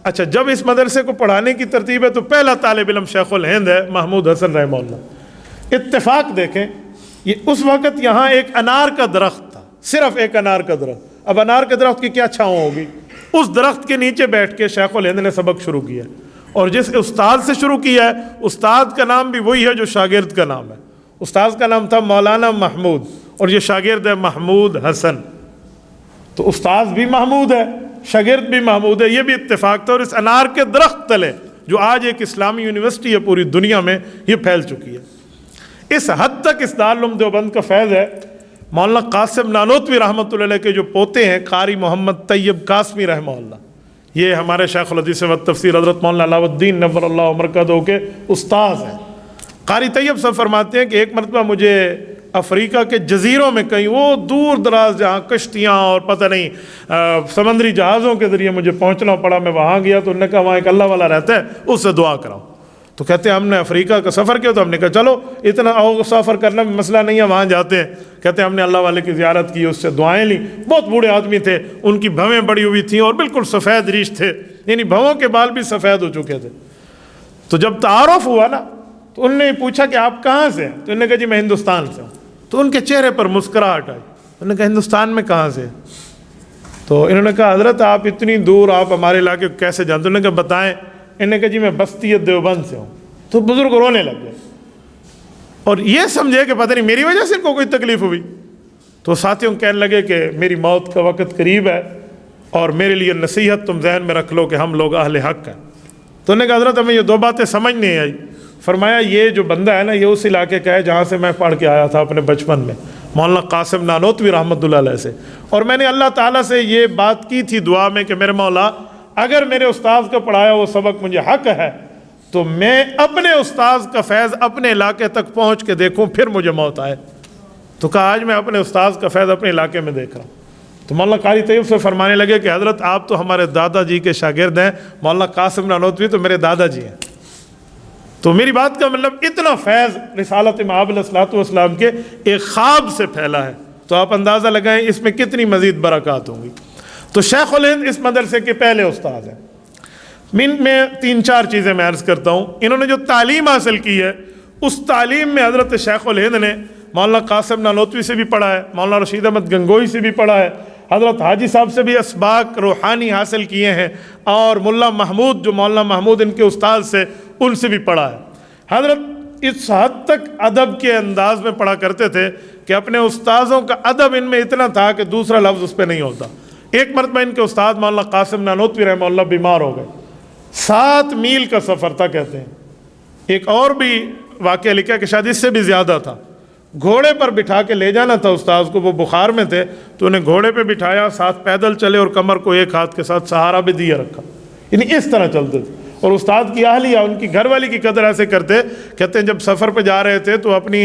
اچھا، جب اس مدرسے کو پڑھانے کی ترتیب ہے تو پہلا طالب علم شیخ الہند ہے محمود حسن رحمہ اللہ۔ اتفاق دیکھیں، یہ اس وقت یہاں ایک انار کا درخت تھا، صرف ایک انار کا درخت۔ اب انار کے درخت کی کیا چھاؤں ہوگی؟ اس درخت کے نیچے بیٹھ کے شیخ الہند نے سبق شروع کیا، اور جس استاد سے شروع کیا ہے استاد کا نام بھی وہی ہے جو شاگرد کا نام ہے۔ استاد کا نام تھا مولانا محمود، اور یہ شاگرد ہے محمود حسن۔ تو استاد بھی محمود ہے، شاگرد بھی محمود ہے، یہ بھی اتفاق تھا۔ اور اس انار کے درخت تلے جو آج ایک اسلامی یونیورسٹی ہے پوری دنیا میں، یہ پھیل چکی ہے۔ اس حد تک اس دارالعلوم دیوبند کا فیض ہے، مولانا قاسم نانوتوی رحمۃ اللہ علیہ کے جو پوتے ہیں قاری محمد طیب قاسمی رحمہ اللہ، یہ ہمارے شیخ الحدیث و تفسیر حضرت مولانا علاؤ الدین نور اللہ مرکزہ کے استاذ ہیں۔ قاری طیب صاحب فرماتے ہیں کہ ایک مرتبہ مجھے افریقہ کے جزیروں میں کہیں، وہ دور دراز جہاں کشتیاں اور پتہ نہیں سمندری جہازوں کے ذریعے مجھے پہنچنا پڑا، میں وہاں گیا تو انہوں نے کہا وہاں ایک اللہ والا رہتا ہے، اس سے دعا کراؤ۔ تو کہتے ہیں ہم نے افریقہ کا سفر کیا، تو ہم نے کہا چلو اتنا سفر کرنا بھی مسئلہ نہیں ہے، وہاں جاتے ہیں۔ کہتے ہیں ہم نے اللہ والے کی زیارت کی، اس سے دعائیں لیں۔ بہت بوڑھے آدمی تھے، ان کی بھویں بڑی ہوئی تھیں اور بالکل سفید ریش تھے، یعنی بھووں کے بال بھی سفید ہو چکے تھے۔ تو جب تعارف ہوا نا تو انہوں نے پوچھا کہ آپ کہاں سے ہیں؟ تو انہوں نے کہا جی میں ہندوستان سے ہوں۔ تو ان کے چہرے پر مسکراہٹ آئی۔ انہوں نے کہا ہندوستان میں کہاں سے؟ تو انہوں نے کہا حضرت آپ اتنی دور آپ ہمارے علاقے کو کیسے جانتے؟ انہوں نے کہا بتائیں۔ انہوں نے کہا جی میں بستی دیوبند سے ہوں۔ تو بزرگ رونے لگ گئے اور یہ سمجھے کہ پتہ نہیں میری وجہ سے ان کو کوئی تکلیف ہوئی۔ تو ساتھیوں کہنے لگے کہ میری موت کا وقت قریب ہے اور میرے لیے نصیحت تم ذہن میں رکھ لو کہ ہم لوگ اہل حق ہیں۔ تو انہوں نے کہا حضرت ہمیں یہ دو باتیں سمجھ نہیں آئی۔ فرمایا یہ جو بندہ ہے نا یہ اس علاقے کا ہے جہاں سے میں پڑھ کے آیا تھا اپنے بچپن میں، مولانا قاسم نانوتوی رحمۃ اللہ علیہ سے، اور میں نے اللہ تعالیٰ سے یہ بات کی تھی دعا میں کہ میرے مولا اگر میرے استاذ کا پڑھایا وہ سبق مجھے حق ہے تو میں اپنے استاذ کا فیض اپنے علاقے تک پہنچ کے دیکھوں پھر مجھے موت آئے۔ تو کہا آج میں اپنے استاذ کا فیض اپنے علاقے میں دیکھ رہا ہوں۔ تو مولانا قاری طیب سے فرمانے لگے کہ حضرت آپ تو ہمارے دادا جی کے شاگرد ہیں، مولانا قاسم نانوتوی تو میرے دادا جی ہیں۔ تو میری بات کا مطلب اتنا فیض رسالت مآب علیہ الصلوۃ والسلام کے ایک خواب سے پھیلا ہے، تو آپ اندازہ لگائیں اس میں کتنی مزید برکات ہوں گی۔ تو شیخ الہند اس مدرسے کے پہلے استاد ہیں۔ میں تین چار چیزیں میں عرض کرتا ہوں۔ انہوں نے جو تعلیم حاصل کی ہے اس تعلیم میں حضرت شیخ الہند نے مولانا قاسم نانوتوی سے بھی پڑھا ہے، مولانا رشید احمد گنگوئی سے بھی پڑھا ہے، حضرت حاجی صاحب سے بھی اسباق روحانی حاصل کیے ہیں، اور ملا محمود جو مولانا محمود ان کے استاد سے ان سے بھی پڑھا ہے۔ حضرت اس حد تک ادب کے انداز میں پڑھا کرتے تھے کہ اپنے استاذوں کا ادب ان میں اتنا تھا کہ دوسرا لفظ اس پہ نہیں ہوتا۔ ایک مرتبہ ان کے استاد مولانا قاسم نانوتوی رحمہ اللہ بیمار ہو گئے، 7 میل کا سفر تھا کہتے ہیں۔ ایک اور بھی واقعہ لکھا کہ شاید اس سے بھی زیادہ تھا، گھوڑے پر بٹھا کے لے جانا تھا استاذ کو، وہ بخار میں تھے تو انہیں گھوڑے پہ بٹھایا، ساتھ پیدل چلے اور کمر کو ایک ہاتھ کے ساتھ سہارا بھی دیا رکھا، یعنی اس طرح چلتے تھے۔ اور استاد کی اہلیہ ان کی گھر والی کی قدر ایسے کرتے، کہتے ہیں جب سفر پہ جا رہے تھے تو اپنی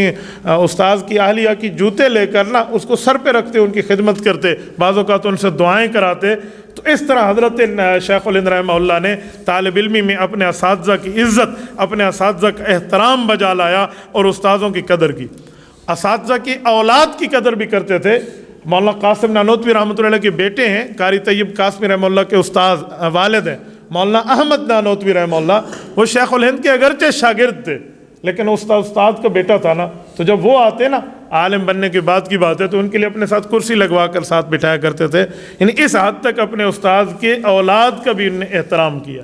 استاذ کی اہلیہ کی جوتے لے کر نا اس کو سر پہ رکھتے، ان کی خدمت کرتے، بعض اوقات ان سے دعائیں کراتے۔ تو اس طرح حضرت شیخ الہند رحمہ اللہ نے طالب علمی میں اپنے اساتذہ کی عزت، اپنے اساتذہ کا احترام بجا لایا اور استاذوں کی قدر کی۔ اساتذہ کی اولاد کی قدر بھی کرتے تھے۔ مولانا قاسم نانوتوی رحمۃ اللہ علیہ کے بیٹے ہیں، قاری طیب قاسمی رحمہ اللہ کے استاذ والد ہیں مولانا احمد نانوتوی رحمہ اللہ، وہ شیخ الہند کے اگرچہ شاگرد تھے لیکن استاد کا بیٹا تھا نا، تو جب وہ آتے نا عالم بننے کے بعد کی بات ہے تو ان کے لیے اپنے ساتھ کرسی لگوا کر ساتھ بٹھایا کرتے تھے، یعنی اس حد تک اپنے استاد کے اولاد کا بھی انہوں نے احترام کیا۔